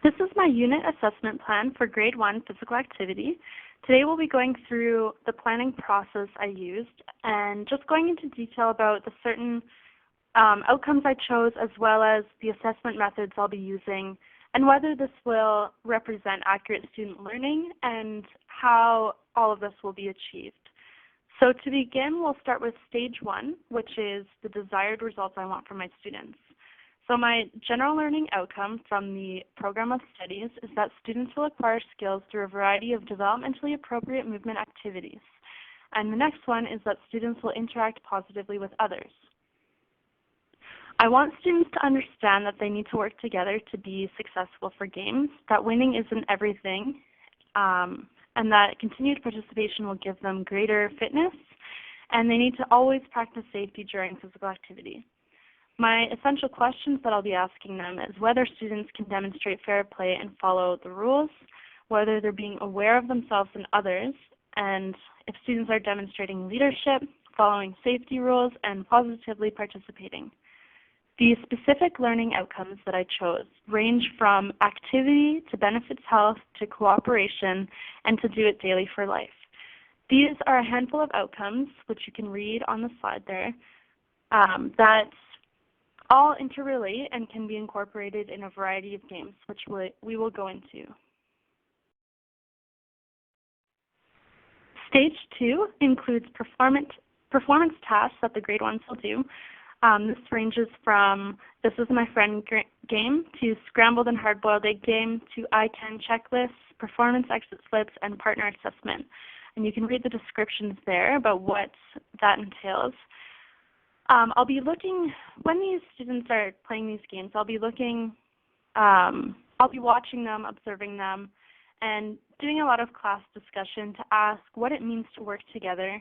This is my unit assessment plan for grade 1 physical activity. Today we'll be going through the planning process I used and just going into detail about the certain outcomes I chose, as well as the assessment methods I'll be using and whether this will represent accurate student learning and how all of this will be achieved. So to begin, we'll start with stage 1, which is the desired results I want from my students. So my general learning outcome from the program of studies is that students will acquire skills through a variety of developmentally appropriate movement activities. And the next one is that students will interact positively with others. I want students to understand that they need to work together to be successful for games, that winning isn't everything, and that continued participation will give them greater fitness, and they need to always practice safety during physical activity. My essential questions that I'll be asking them is whether students can demonstrate fair play and follow the rules, whether they're being aware of themselves and others, and if students are demonstrating leadership, following safety rules, and positively participating. The specific learning outcomes that I chose range from activity to benefits health to cooperation and to do it daily for life. These are a handful of outcomes, which you can read on the slide there, that all interrelate and can be incorporated in a variety of games, which we will go into. Stage 2 includes performance tasks that the grade 1s will do. This ranges from This Is My Friend game to Scrambled and Hard-Boiled Egg game to I Can checklists, performance exit slips, and partner assessment. And you can read the descriptions there about what that entails. I'll be looking, when these students are playing these games, I'll be watching them, observing them, and doing a lot of class discussion to ask what it means to work together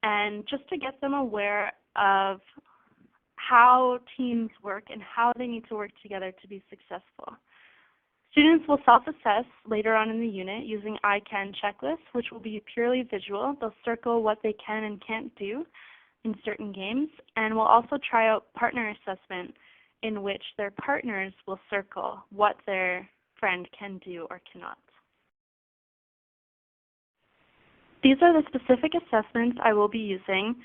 and just to get them aware of how teams work and how they need to work together to be successful. Students will self-assess later on in the unit using I Can checklists, which will be purely visual. They'll circle what they can and can't do in certain games, and we'll also try out partner assessment, in which their partners will circle what their friend can do or cannot. These are the specific assessments I will be using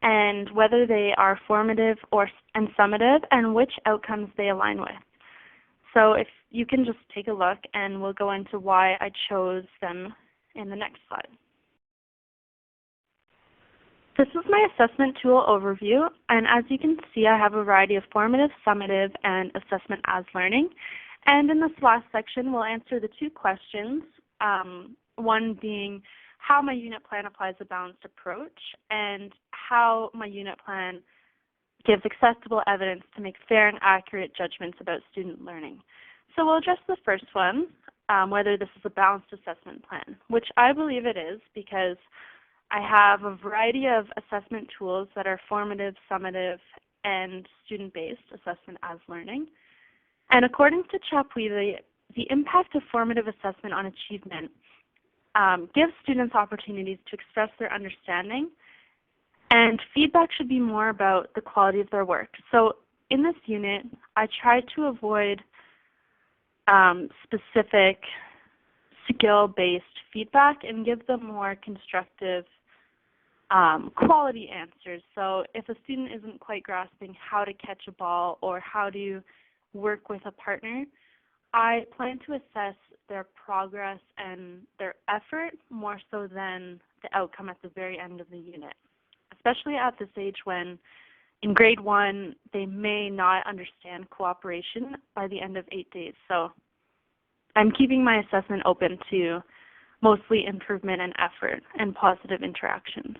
and whether they are formative and summative and which outcomes they align with. So if you can just take a look, and we'll go into why I chose them in the next slide. This is my assessment tool overview, and as you can see, I have a variety of formative, summative, and assessment as learning. And in this last section, we'll answer the two questions, one being how my unit plan applies a balanced approach, and how my unit plan gives accessible evidence to make fair and accurate judgments about student learning. So we'll address the first one, whether this is a balanced assessment plan, which I believe it is because I have a variety of assessment tools that are formative, summative, and student-based assessment as learning. And according to Chapuis, the impact of formative assessment on achievement gives students opportunities to express their understanding, and feedback should be more about the quality of their work. So in this unit, I try to avoid specific skill-based feedback and give them more constructive quality answers. So if a student isn't quite grasping how to catch a ball or how to work with a partner, I plan to assess their progress and their effort more so than the outcome at the very end of the unit, especially at this age when in grade 1 they may not understand cooperation by the end of 8 days. So I'm keeping my assessment open to mostly improvement and effort and positive interactions.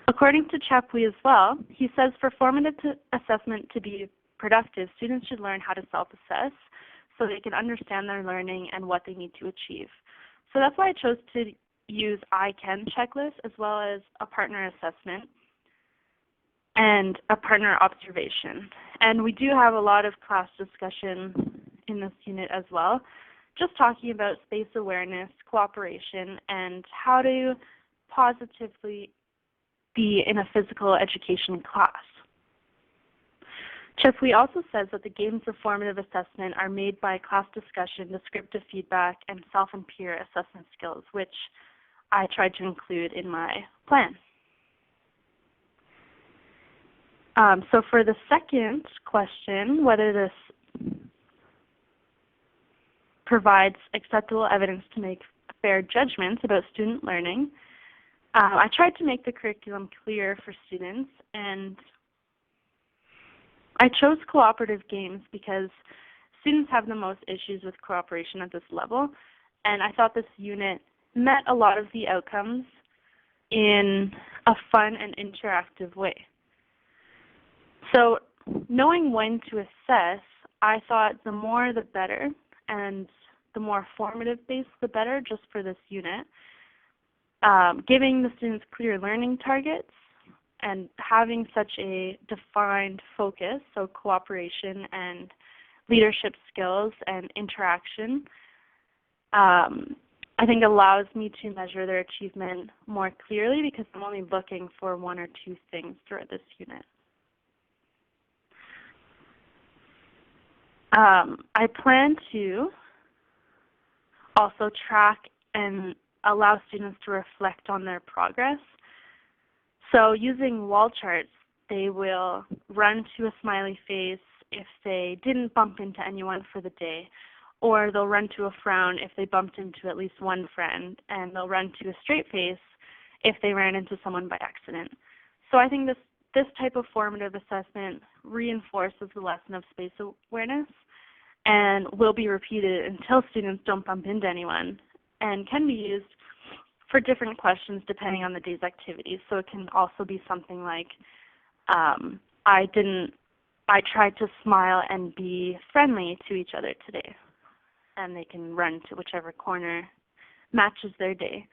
According to Chapuis as well, he says for formative assessment to be productive, students should learn how to self-assess so they can understand their learning and what they need to achieve. So that's why I chose to use I Can checklist as well as a partner assessment and a partner observation. And we do have a lot of class discussion in this unit as well, just talking about space awareness, cooperation, and how to positively be in a physical education class. Chifley also says that the games of formative assessment are made by class discussion, descriptive feedback, and self and peer assessment skills, which I tried to include in my plan. So for the second question, whether this provides acceptable evidence to make fair judgments about student learning, I tried to make the curriculum clear for students, and I chose cooperative games because students have the most issues with cooperation at this level, and I thought this unit met a lot of the outcomes in a fun and interactive way. So knowing when to assess, I thought the more the better, and the more formative based the better just for this unit. Giving the students clear learning targets and having such a defined focus, so cooperation and leadership skills and interaction, I think allows me to measure their achievement more clearly because I'm only looking for one or two things throughout this unit. I plan to also track and allow students to reflect on their progress. So using wall charts, they will run to a smiley face if they didn't bump into anyone for the day, or they'll run to a frown if they bumped into at least one friend, and they'll run to a straight face if they ran into someone by accident. So I think this type of formative assessment reinforces the lesson of space awareness and will be repeated until students don't bump into anyone, and can be used for different questions depending on the day's activities. So it can also be something like, I tried to smile and be friendly to each other today. And they can run to whichever corner matches their day.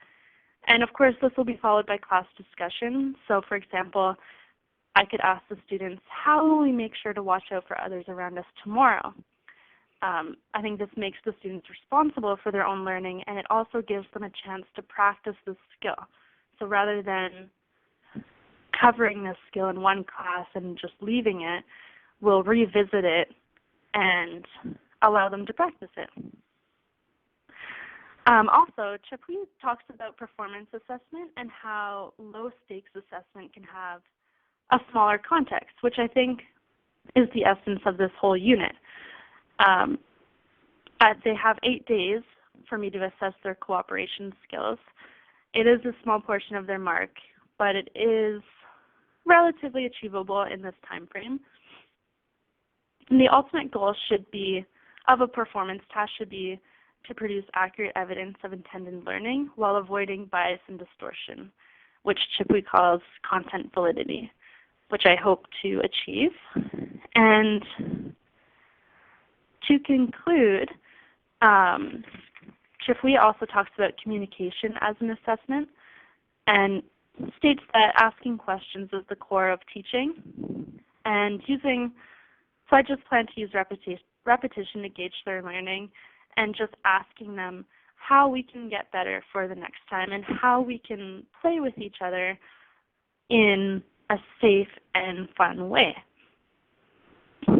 And of course, this will be followed by class discussion. So for example, I could ask the students, how will we make sure to watch out for others around us tomorrow? I think this makes the students responsible for their own learning, and it also gives them a chance to practice this skill. So rather than covering this skill in one class and just leaving it, we'll revisit it and allow them to practice it. Also, Chapui talks about performance assessment and how low-stakes assessment can have a smaller context, which I think is the essence of this whole unit. They have 8 days for me to assess their cooperation skills. It is a small portion of their mark, but it is relatively achievable in this time frame. And the ultimate goal of a performance task should be to produce accurate evidence of intended learning while avoiding bias and distortion, which Chipui calls content validity, which I hope to achieve. And to conclude, Chifui also talks about communication as an assessment and states that asking questions is the core of teaching. And so I just plan to use repetition to gauge their learning and just asking them how we can get better for the next time and how we can play with each other in a safe and fun way.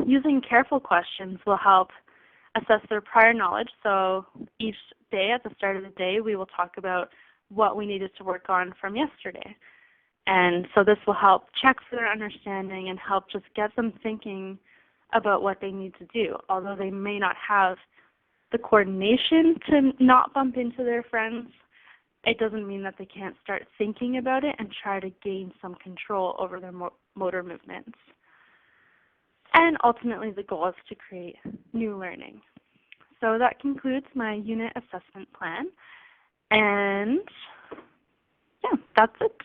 Using careful questions will help assess their prior knowledge. So each day, at the start of the day, we will talk about what we needed to work on from yesterday. And so this will help check for their understanding and help just get them thinking about what they need to do. Although they may not have the coordination to not bump into their friends, it doesn't mean that they can't start thinking about it and try to gain some control over their motor movements. And ultimately, the goal is to create new learning. So that concludes my unit assessment plan. And yeah, that's it.